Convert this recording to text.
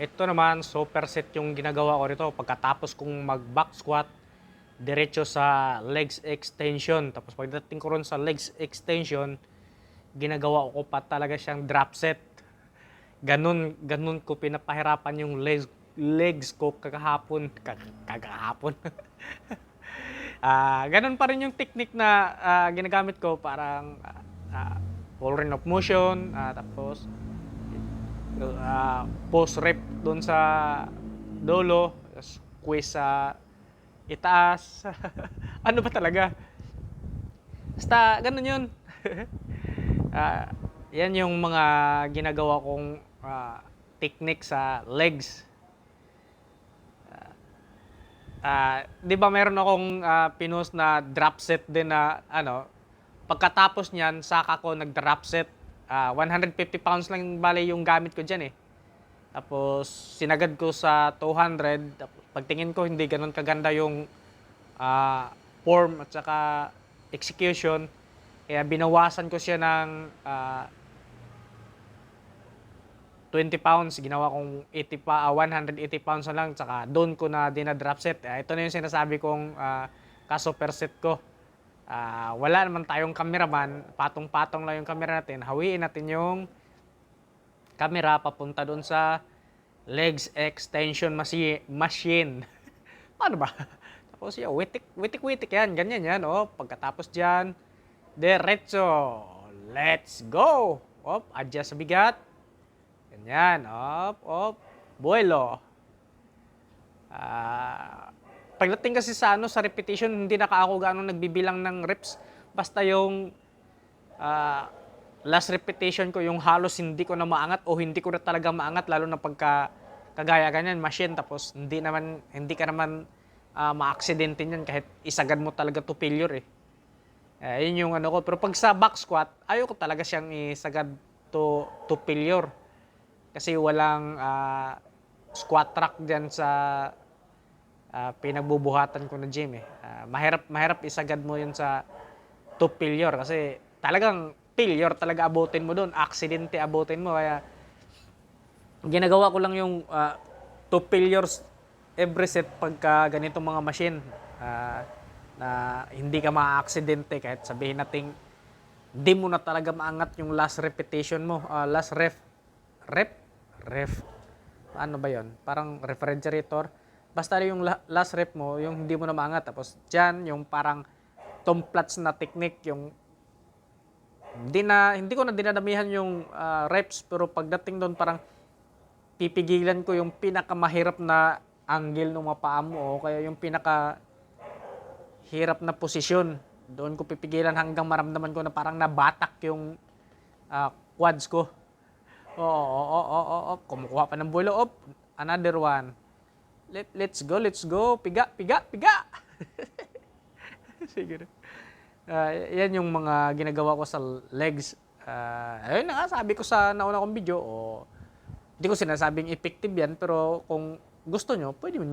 Ito naman, superset yung ginagawa ko rito. Pagkatapos kong mag-back squat, diretso sa legs extension. Tapos pagdating ko ron sa legs extension, ginagawa ko pa talaga siyang drop set. Ganun ko pinapahirapan yung legs ko kagahapon. Ganun pa rin yung technique na ginagamit ko, parang full range of motion, tapos post rep doon sa dolo, squeeze sa itaas. Ano ba talaga? Basta ganun yun. Ah, Yan yung mga ginagawa kong technique sa legs. 'Di ba meron akong pinost na drop set din na ano, pagkatapos niyan saka ko nag-drop set. 150 pounds lang bale yung gamit ko diyan eh. Tapos sinagad ko sa 200. Pagtingin ko hindi ganoon kaganda yung form at saka execution. Kaya binawasan ko siya ng 20 pounds, ginawa kong 180 pounds na lang, tsaka doon ko na dinadrop set. Ito na yung sinasabi kong ka-super set ko. Wala naman tayong cameraman, patong-patong lang yung camera natin. Hawiin natin yung camera papunta doon sa legs extension machine. Paano ba? Tapos yun, witik yan, ganyan yan. Pagkatapos dyan, diretso. Let's go! Adjust sa bigat. Ganyan, buwelo. Pagdating kasi sa sa repetition, hindi na ako gaano nagbibilang ng reps. Basta yung last repetition ko, yung halos hindi ko na maangat o hindi ko na talaga maangat, lalo na pagka kagaya ganyan, machine, tapos hindi ka naman ma-aksidente niyan kahit isagad mo talaga to failure eh. Yun yung ano ko. Pero pag sa back squat, ayoko talaga siyang isagad to failure. Kasi walang squat track dyan sa pinagbubuhatan ko na gym eh. Mahirap isagad mo yun sa to failure kasi talagang failure talaga abutin mo doon. Aksidente abutin mo. Kaya ginagawa ko lang yung to failures every set pagka ganitong mga machine. Na hindi ka ma-aksidente kahit sabihin natin di mo na talaga maangat yung last repetition mo. Last ref. Ano ba yon? Parang refrigerator. Basta yung last rep mo, yung hindi mo na maangat. Tapos dyan, yung parang tomplats na technique, yung hindi ko na dinadamihan yung reps, pero pagdating doon parang pipigilan ko yung pinakamahirap na angle ng mga paa mo, o kaya yung pinaka hirap na posisyon. Doon ko pipigilan hanggang maramdaman ko na parang nabatak yung quads ko. Kumukuha pa ng bulo. Another one. Let's go. Piga. Siguro. Yan yung mga ginagawa ko sa legs. Ayun na nga, sabi ko sa nauna kong video. Hindi ko sinasabing effective yan, pero kung gusto nyo, pwede nyo